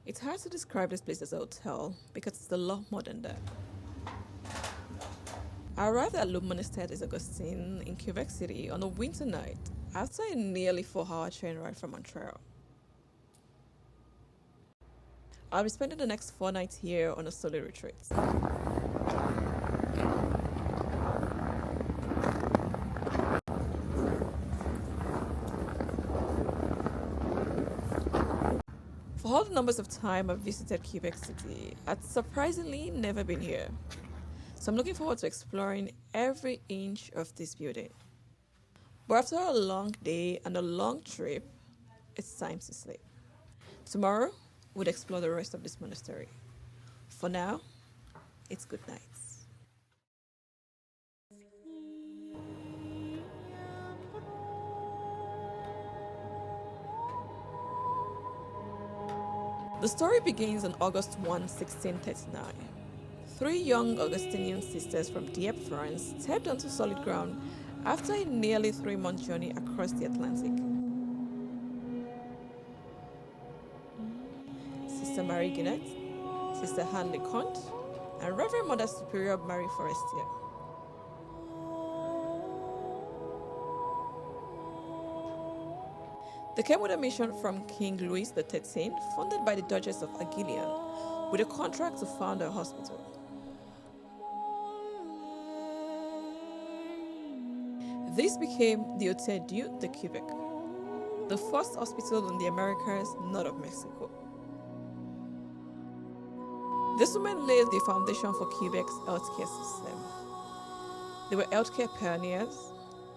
It's hard to describe this place as a hotel because it's a lot more than that. I arrived at Monastère des Augustines in Quebec City on a winter night after a nearly 4-hour train ride from Montreal. I'll be spending the next 4 nights here on a solo retreat. For all the numbers of time I've visited Quebec City, I'd surprisingly never been here. So I'm looking forward to exploring every inch of this building. But after a long day and a long trip, it's time to sleep. Tomorrow, we'll explore the rest of this monastery. For now, it's good nights. The story begins on August 1, 1639. 3 young Augustinian sisters from Dieppe, France, stepped onto solid ground after a nearly 3-month journey across the Atlantic. Sister Marie Guinnett, Sister Anne Leconte, and Reverend Mother Superior Marie Forestier. They came with a mission from King Louis XIII, funded by the Duchess of Aguillon, with a contract to found a hospital. This became the Hôtel Dieu de Québec, the first hospital in the Americas north of Mexico. This woman laid the foundation for Quebec's healthcare system. They were healthcare pioneers,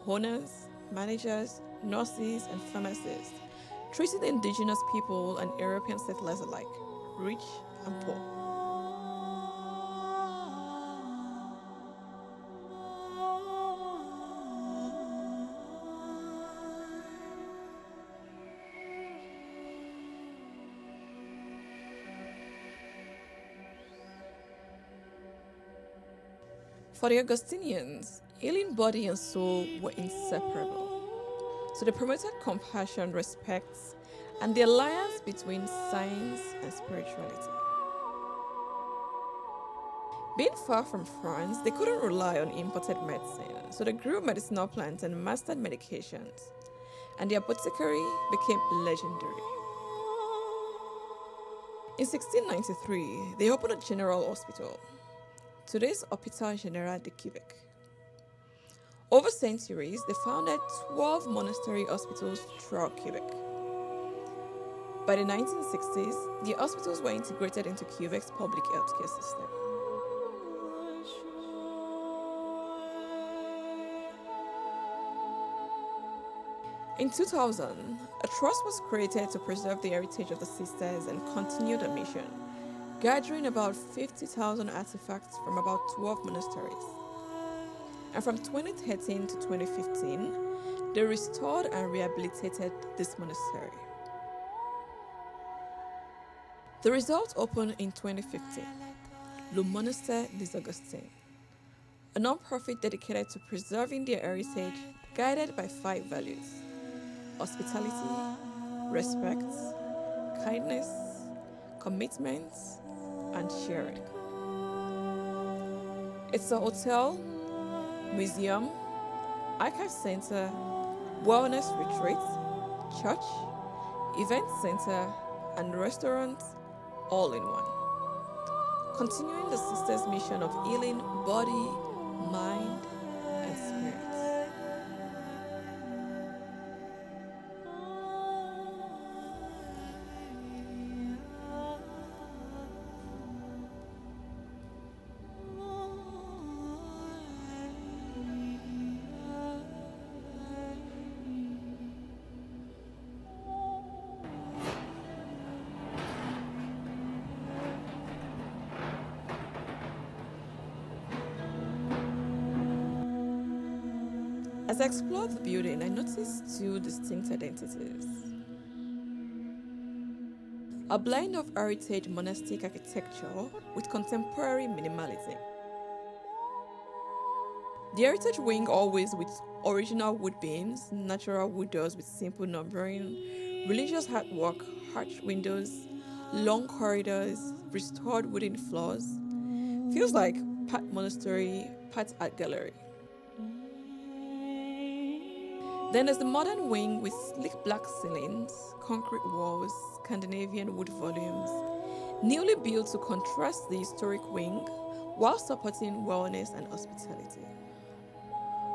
owners, managers, nurses, and pharmacists, treating indigenous people and European settlers alike, rich and poor. For the Augustinians, healing body and soul were inseparable. So they promoted compassion, respect, and the alliance between science and spirituality. Being far from France, they couldn't rely on imported medicine, so they grew medicinal plants and mastered medications, and the apothecary became legendary. In 1693, they opened a general hospital, today's Hôpital Général de Québec. Over centuries, they founded 12 monastery hospitals throughout Quebec. By the 1960s, the hospitals were integrated into Quebec's public healthcare system. In 2000, a trust was created to preserve the heritage of the sisters and continue the mission, gathering about 50,000 artifacts from about 12 monasteries. And from 2013 to 2015, they restored and rehabilitated this monastery. The result opened in 2015, Le Monastère des Augustines, a non-profit dedicated to preserving their heritage, guided by 5 values: hospitality, respect, kindness, commitment, and sharing. It's a hotel, museum, archive center, wellness retreat, church, event center, and restaurant all in one. Continuing the sisters' mission of healing body, mind, and spirit. As I explored the building, I noticed 2 distinct identities. A blend of heritage monastic architecture with contemporary minimalism. The heritage wing always with original wood beams, natural wood doors with simple numbering, religious artwork, arched windows, long corridors, restored wooden floors. Feels like part monastery, part art gallery. Then there's the modern wing with sleek black ceilings, concrete walls, Scandinavian wood volumes, newly built to contrast the historic wing while supporting wellness and hospitality.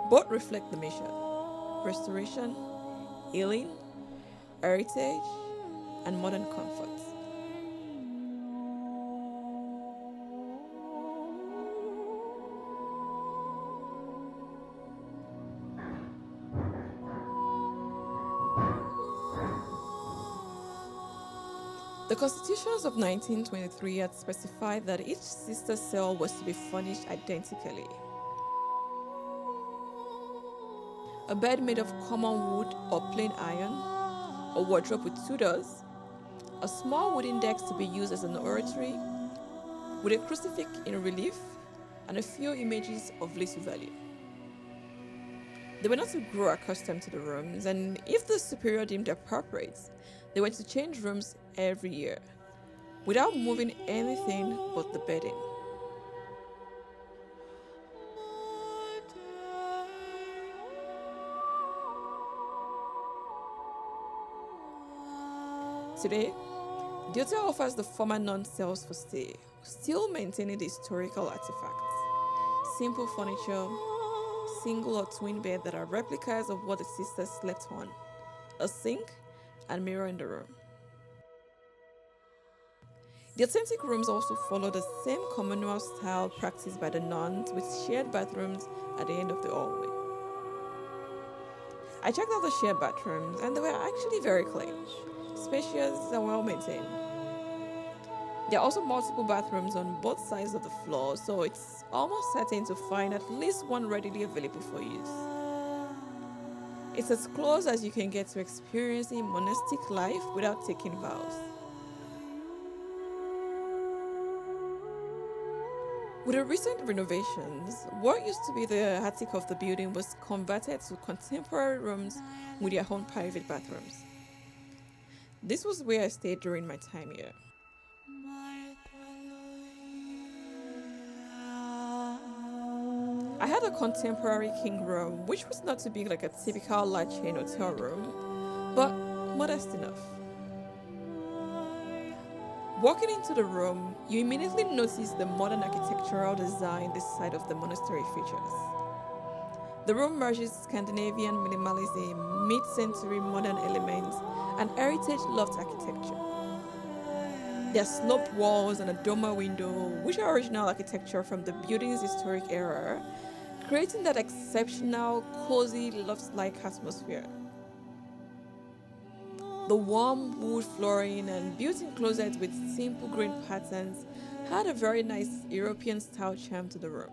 Both reflect the mission: restoration, healing, heritage, and modern comfort. The constitutions of 1923 had specified that each sister cell was to be furnished identically. A bed made of common wood or plain iron, a wardrobe with 2 doors, a small wooden desk to be used as an oratory, with a crucifix in relief, and a few images of little value. They were not to grow accustomed to the rooms, and if the superior deemed appropriate, they were to change rooms every year, without moving anything but the bedding. Today, the hotel offers the former nun cells for stay, still maintaining the historical artifacts. Simple furniture, single or twin bed that are replicas of what the sisters slept on, a sink, and mirror in the room. The authentic rooms also follow the same communal style practiced by the nuns, with shared bathrooms at the end of the hallway. I checked out the shared bathrooms, and they were actually very clean, spacious, and well maintained. There are also multiple bathrooms on both sides of the floor, so it's almost certain to find at least one readily available for use. It's as close as you can get to experiencing monastic life without taking vows. With the recent renovations, what used to be the attic of the building was converted to contemporary rooms with their own private bathrooms. This was where I stayed during my time here. I had a contemporary king room, which was not too big like a typical large chain hotel room, but modest enough. Walking into the room, you immediately notice the modern architectural design this side of the monastery features. The room merges Scandinavian minimalism, mid-century modern elements, and heritage loft architecture. There are sloped walls and a dormer window, which are original architecture from the building's historic era, creating that exceptional, cozy, loft-like atmosphere. The warm wood flooring and built-in closets with simple green patterns had a very nice European-style charm to the room.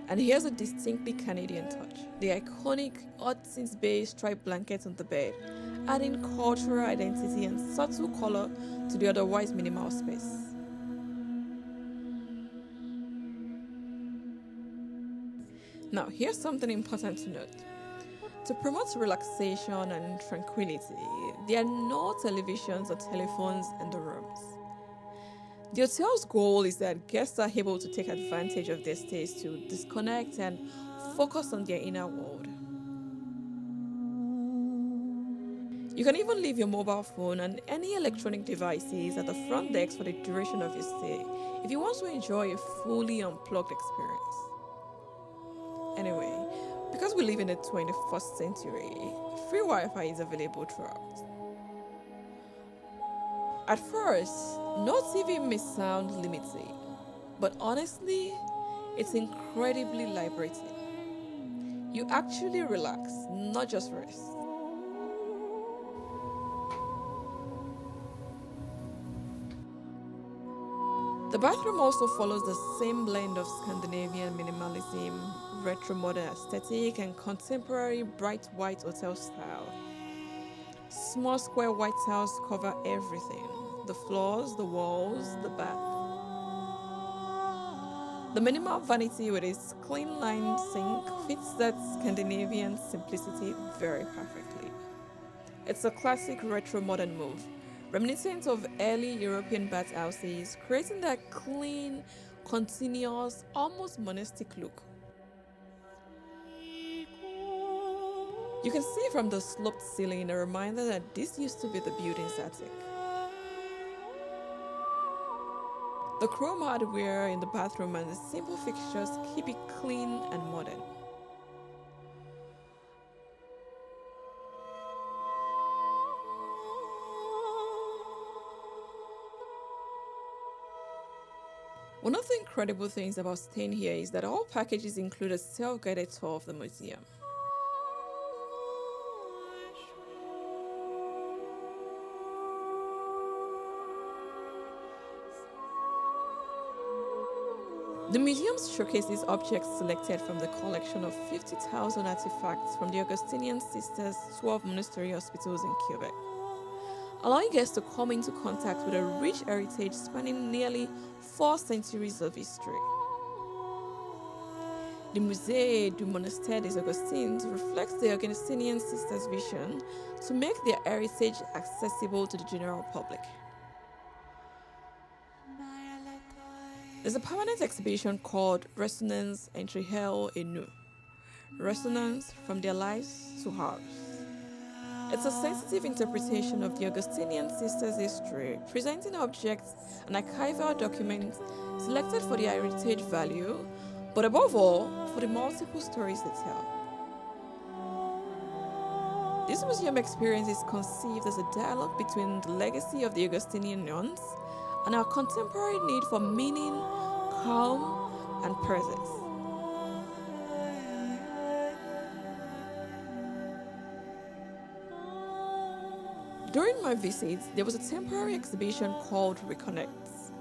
And here's a distinctly Canadian touch: the iconic Augustines beige striped blanket on the bed, adding cultural identity and subtle color to the otherwise minimal space. Now, here's something important to note. To promote relaxation and tranquility, there are no televisions or telephones in the rooms. The hotel's goal is that guests are able to take advantage of their stays to disconnect and focus on their inner world. You can even leave your mobile phone and any electronic devices at the front desk for the duration of your stay if you want to enjoy a fully unplugged experience. Anyway, because we live in the 21st century, free Wi-Fi is available throughout. At first, no TV may sound limiting, but honestly, it's incredibly liberating. You actually relax, not just rest. The bathroom also follows the same blend of Scandinavian minimalism, retro modern aesthetic, and contemporary bright white hotel style. Small square white tiles cover everything: the floors, the walls, the bath. The minimal vanity with its clean lined sink fits that Scandinavian simplicity very perfectly. It's a classic retro modern move, reminiscent of early European bathhouses, creating that clean, continuous, almost monastic look. You can see from the sloped ceiling a reminder that this used to be the building's attic. The chrome hardware in the bathroom and the simple fixtures keep it clean and modern. One of the incredible things about staying here is that all packages include a self-guided tour of the museum. The museum showcases objects selected from the collection of 50,000 artifacts from the Augustinian sisters' 12 monastery hospitals in Quebec, allowing guests to come into contact with a rich heritage spanning nearly 4 centuries of history. The Musée du Monastère des Augustines reflects the Augustinian sisters' vision to make their heritage accessible to the general public. There's a permanent exhibition called Resonance entre elles et nous, Resonance from their lives to ours. It's a sensitive interpretation of the Augustinian sisters' history, presenting objects and archival documents selected for their heritage value, but above all, for the multiple stories they tell. This museum experience is conceived as a dialogue between the legacy of the Augustinian nuns and our contemporary need for meaning, calm, and presence. During my visits, there was a temporary exhibition called Reconnects.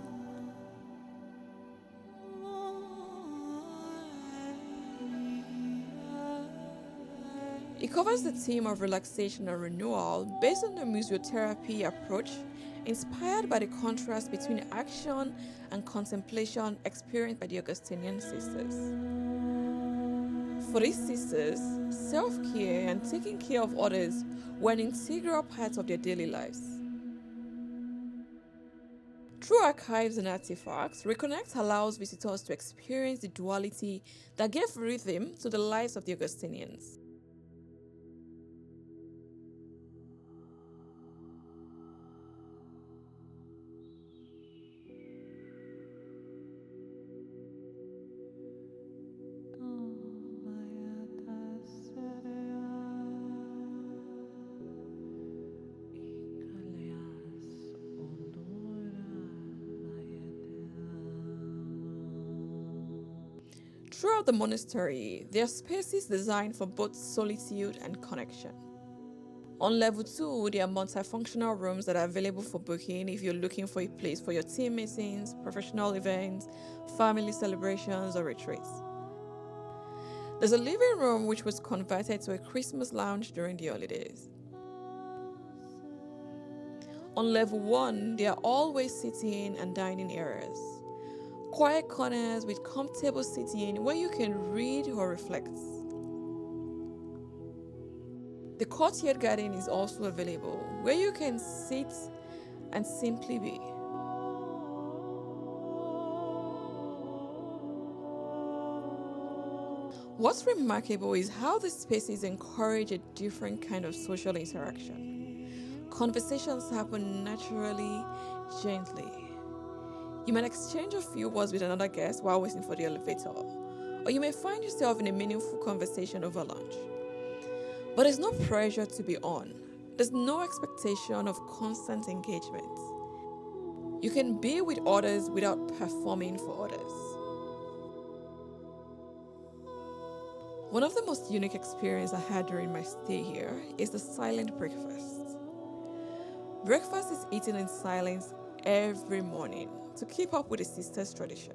It covers the theme of relaxation and renewal based on the museotherapy approach, inspired by the contrast between action and contemplation experienced by the Augustinian sisters. For these sisters, self-care and taking care of others were an integral part of their daily lives. Through archives and artifacts, Reconnect allows visitors to experience the duality that gave rhythm to the lives of the Augustinians. Throughout the monastery, there are spaces designed for both solitude and connection. On level 2, there are multifunctional rooms that are available for booking if you're looking for a place for your team meetings, professional events, family celebrations, or retreats. There's a living room which was converted to a Christmas lounge during the holidays. On level 1, there are always sitting and dining areas. Quiet corners with comfortable sitting where you can read or reflect. The courtyard garden is also available where you can sit and simply be. What's remarkable is how these spaces encourage a different kind of social interaction. Conversations happen naturally, gently. You might exchange a few words with another guest while waiting for the elevator, or you may find yourself in a meaningful conversation over lunch. But there's no pressure to be on. There's no expectation of constant engagement. You can be with others without performing for others. One of the most unique experiences I had during my stay here is the silent breakfast. Breakfast is eaten in silence every morning to keep up with the sisters' tradition.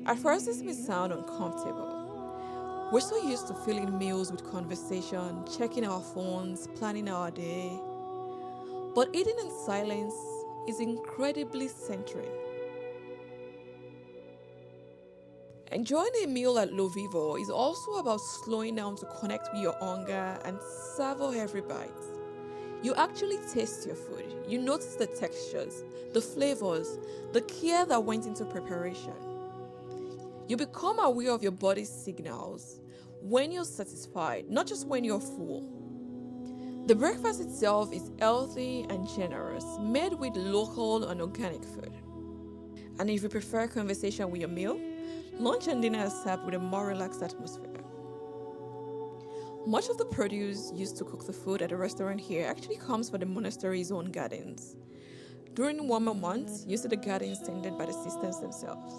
At first, this may sound uncomfortable. We're so used to filling meals with conversation, checking our phones, planning our day. But eating in silence is incredibly centering. Enjoying a meal at Lo Vivo is also about slowing down to connect with your hunger and savor every bite. You actually taste your food. You notice the textures, the flavors, the care that went into preparation. You become aware of your body's signals when you're satisfied, not just when you're full. The breakfast itself is healthy and generous, made with local and organic food. And if you prefer conversation with your meal, lunch and dinner are served with a more relaxed atmosphere. Much of the produce used to cook the food at the restaurant here actually comes from the monastery's own gardens. During warmer months, you see the gardens tended by the sisters themselves.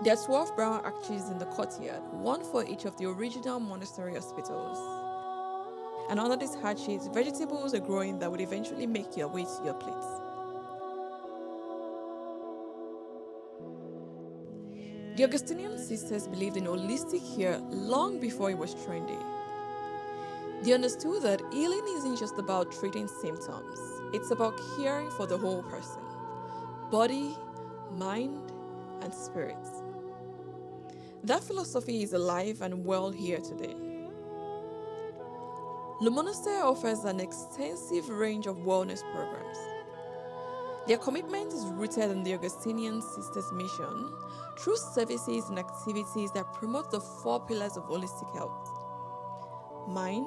There are 12 brown arches in the courtyard, one for each of the original monastery hospitals. And under these arches, vegetables are growing that would eventually make your way to your plates. The Augustinian sisters believed in holistic care long before it was trendy. They understood that healing isn't just about treating symptoms, it's about caring for the whole person, body, mind, and spirit. That philosophy is alive and well here today. Le Monastère offers an extensive range of wellness programs. Their commitment is rooted in the Augustinian sisters' mission through services and activities that promote the 4 pillars of holistic health: mind,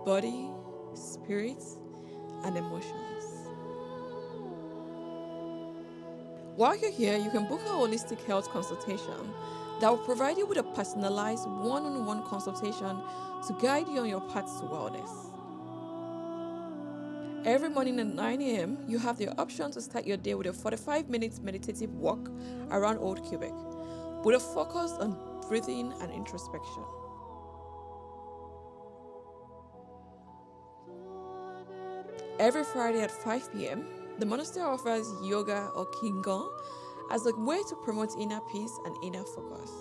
body, spirit, and emotions. While you're here, you can book a holistic health consultation that will provide you with a personalized one-on-one consultation to guide you on your path to wellness. Every morning at 9 a.m., you have the option to start your day with a 45-minute meditative walk around Old Quebec, with a focus on breathing and introspection. Every Friday at 5 p.m., the Monastere offers yoga or qigong as a way to promote inner peace and inner focus.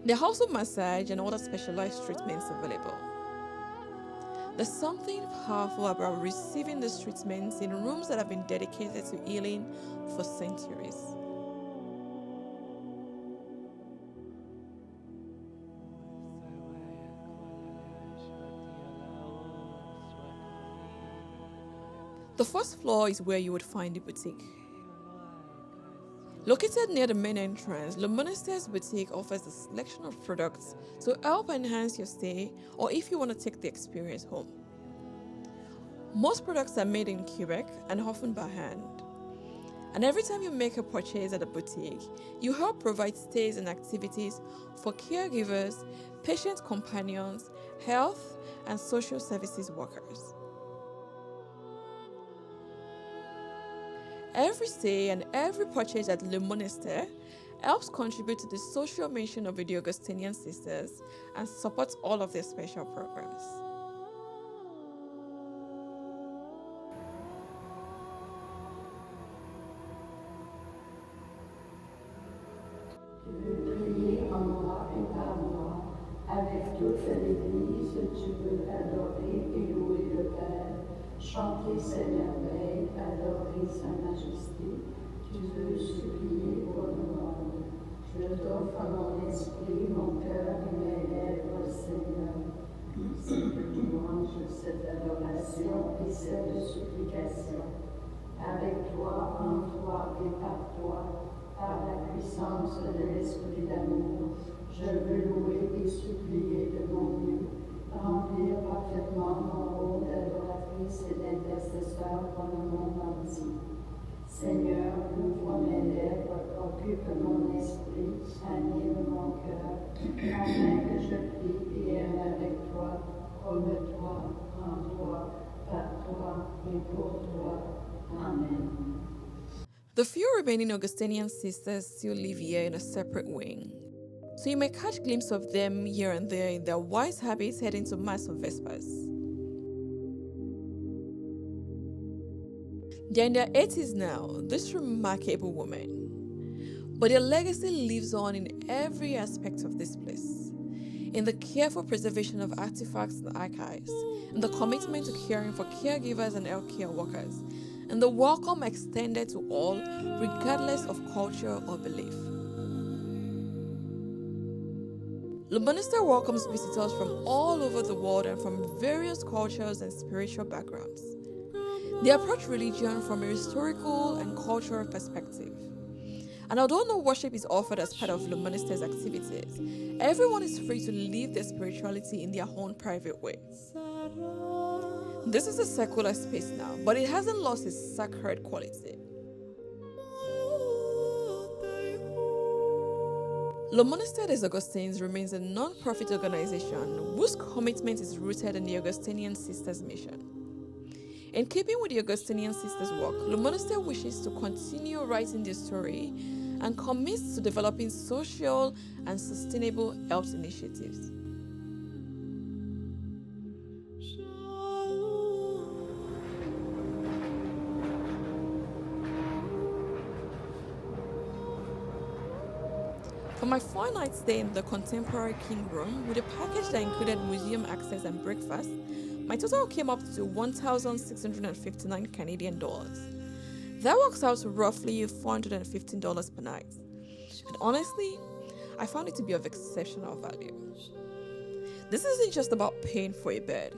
There are also massage and other specialized treatments available. There's something powerful about receiving these treatments in rooms that have been dedicated to healing for centuries. The first floor is where you would find the boutique. Located near the main entrance, Le Monastere's boutique offers a selection of products to help enhance your stay or if you want to take the experience home. Most products are made in Quebec and often by hand. And every time you make a purchase at a boutique, you help provide stays and activities for caregivers, patient companions, health, and social services workers. Every stay and every purchase at Le Monastere helps contribute to the social mission of the Augustinian sisters and supports all of their special programs. Tu veux prier en moi et par moi, avec toute l'Église, tu veux adorer et louer le Père, chanter ses merveilles, adorer sa majesté, tu veux supplier pour le monde. Je t'offre mon esprit, mon cœur et mes lèvres, Seigneur. Cette louange, cette adoration et cette supplication. Avec toi, en toi et par toi, par la puissance de l'Esprit d'amour, je veux louer et supplier de mon mieux, remplir parfaitement mon rôle d'adoratrice et d'intercesseur pour le monde entier. Seigneur, ouvre mes lèvres, occupe mon esprit, anime mon cœur, afin que je prie et aime avec toi, comme toi, en toi, par toi et pour toi. Amen. The few remaining Augustinian sisters still live here in a separate wing, so you may catch glimpses of them here and there in their wise habits heading to Mass on Vespers. They're in their 80s now, this remarkable women, but their legacy lives on in every aspect of this place, in the careful preservation of artifacts and archives, in the commitment to caring for caregivers and healthcare workers, and the welcome extended to all, regardless of culture or belief. Le Monastère welcomes visitors from all over the world and from various cultures and spiritual backgrounds. They approach religion from a historical and cultural perspective. And although no worship is offered as part of Le Monastère's activities, everyone is free to live their spirituality in their own private way. This is a secular space now, but it hasn't lost its sacred quality. Le Monastère des Augustines remains a non-profit organization whose commitment is rooted in the Augustinian Sisters' mission. In keeping with the Augustinian Sisters' work, Le Monastère wishes to continue writing their story and commits to developing social and sustainable health initiatives. For my 4-night stay in the contemporary King Room, with a package that included museum access and breakfast, my total came up to 1,659 Canadian dollars. That works out to roughly $415 per night. And honestly, I found it to be of exceptional value. This isn't just about paying for a bed.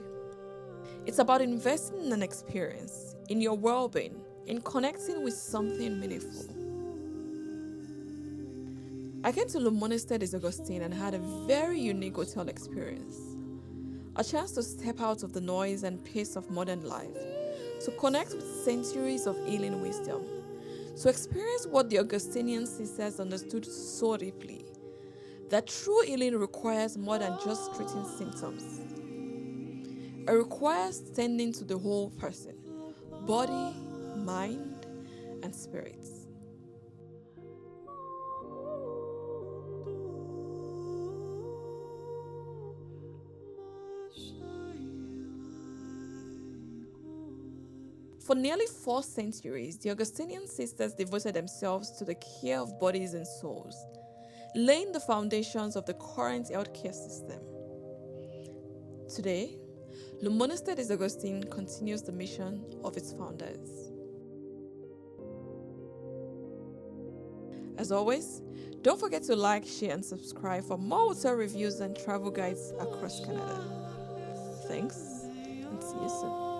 It's about investing in an experience, in your well-being, in connecting with something meaningful. I came to Le Monastère des Augustines and had a very unique hotel experience. A chance to step out of the noise and pace of modern life, to connect with centuries of healing wisdom, to experience what the Augustinian sisters understood so deeply, that true healing requires more than just treating symptoms. It requires tending to the whole person, body, mind, and spirit. For nearly 4 centuries, the Augustinian sisters devoted themselves to the care of bodies and souls, laying the foundations of the current healthcare system. Today, Le Monastère des Augustines continues the mission of its founders. As always, don't forget to like, share, and subscribe for more hotel reviews and travel guides across Canada. Thanks, and see you soon.